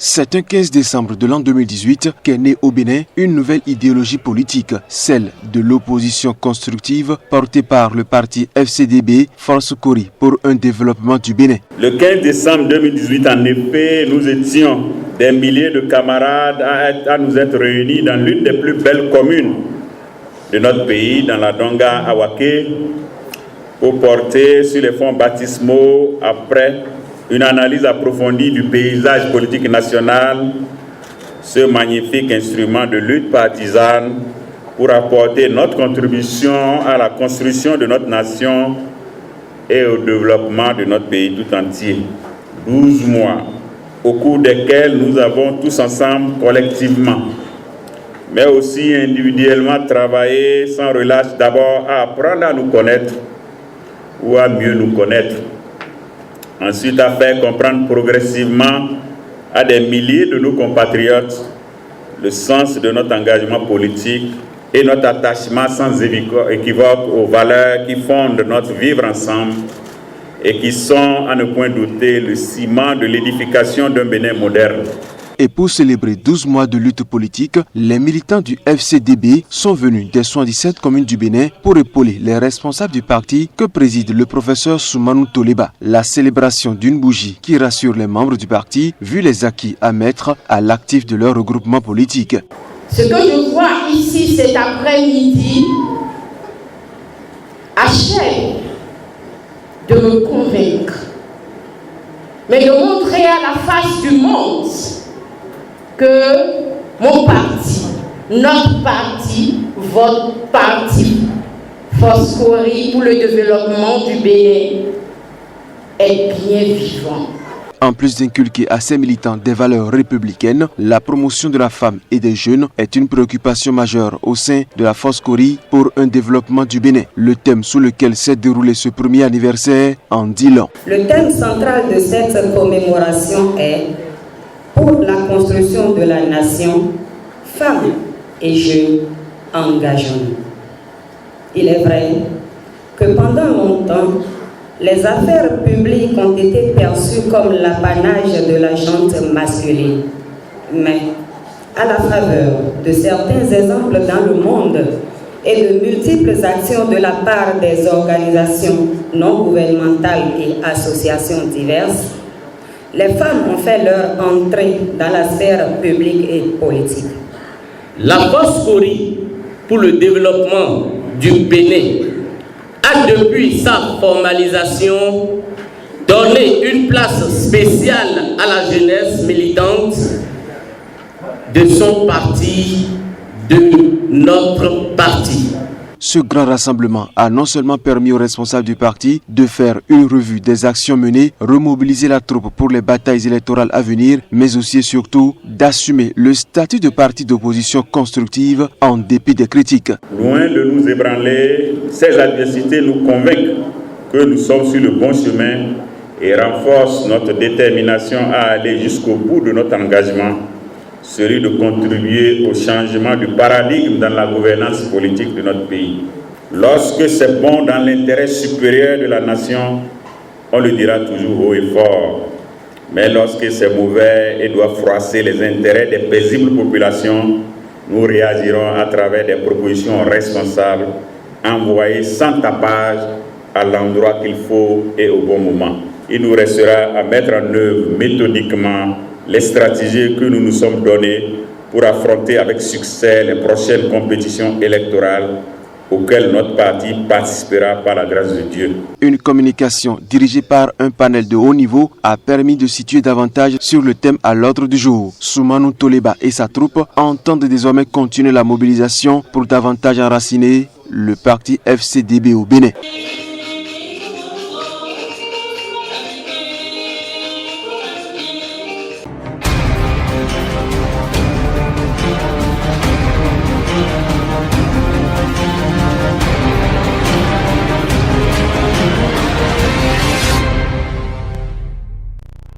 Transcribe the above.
C'est un 15 décembre de l'an 2018 qu'est née au Bénin une nouvelle idéologie politique, celle de l'opposition constructive portée par le parti FCDB, Force Kori pour un développement du Bénin. Le 15 décembre 2018, en effet, nous étions des milliers de camarades à nous être réunis dans l'une des plus belles communes de notre pays, dans la Donga Awaké, pour porter sur les fonds baptismaux, après une analyse approfondie du paysage politique national, ce magnifique instrument de lutte partisane pour apporter notre contribution à la construction de notre nation et au développement de notre pays tout entier. 12 mois au cours desquels nous avons tous ensemble, collectivement, mais aussi individuellement travaillé sans relâche, d'abord à apprendre à nous connaître ou à mieux nous connaître. Ensuite, à faire comprendre progressivement à des milliers de nos compatriotes le sens de notre engagement politique et notre attachement sans équivoque aux valeurs qui fondent notre vivre ensemble et qui sont, à ne point douter, le ciment de l'édification d'un Bénin moderne. Et pour célébrer 12 mois de lutte politique, les militants du FCDB sont venus des 77 communes du Bénin pour épauler les responsables du parti que préside le professeur Soumanou Toleba. La célébration d'une bougie qui rassure les membres du parti, vu les acquis à mettre à l'actif de leur regroupement politique. Ce que je vois ici cet après-midi achève de me convaincre, mais de montrer à la face du monde que mon parti, notre parti, votre parti, Force Kori pour le développement du Bénin est bien vivant. En plus d'inculquer à ses militants des valeurs républicaines, la promotion de la femme et des jeunes est une préoccupation majeure au sein de la Force Kori pour un développement du Bénin. Le thème sous lequel s'est déroulé ce premier anniversaire en dit long. Le thème central de cette commémoration est pour la construction de la nation, femmes et jeunes, engageons-nous. Il est vrai que pendant longtemps, les affaires publiques ont été perçues comme l'apanage de la gente masculine. Mais, à la faveur de certains exemples dans le monde et de multiples actions de la part des organisations non gouvernementales et associations diverses, les femmes ont fait leur entrée dans la sphère publique et politique. La Force Kori pour le développement du Bénin a depuis sa formalisation donné une place spéciale à la jeunesse militante de son parti, de notre parti. Ce grand rassemblement a non seulement permis aux responsables du parti de faire une revue des actions menées, remobiliser la troupe pour les batailles électorales à venir, mais aussi et surtout d'assumer le statut de parti d'opposition constructive en dépit des critiques. Loin de nous ébranler, ces adversités nous convainquent que nous sommes sur le bon chemin et renforcent notre détermination à aller jusqu'au bout de notre engagement, celui de contribuer au changement du paradigme dans la gouvernance politique de notre pays. Lorsque c'est bon dans l'intérêt supérieur de la nation, on le dira toujours haut et fort. Mais lorsque c'est mauvais et doit froisser les intérêts des paisibles populations, nous réagirons à travers des propositions responsables, envoyées sans tapage à l'endroit qu'il faut et au bon moment. Il nous restera à mettre en œuvre méthodiquement les stratégies que nous nous sommes données pour affronter avec succès les prochaines compétitions électorales auxquelles notre parti participera par la grâce de Dieu. Une communication dirigée par un panel de haut niveau a permis de situer davantage sur le thème à l'ordre du jour. Soumanou Toleba et sa troupe entendent désormais continuer la mobilisation pour davantage enraciner le parti FCDB au Bénin.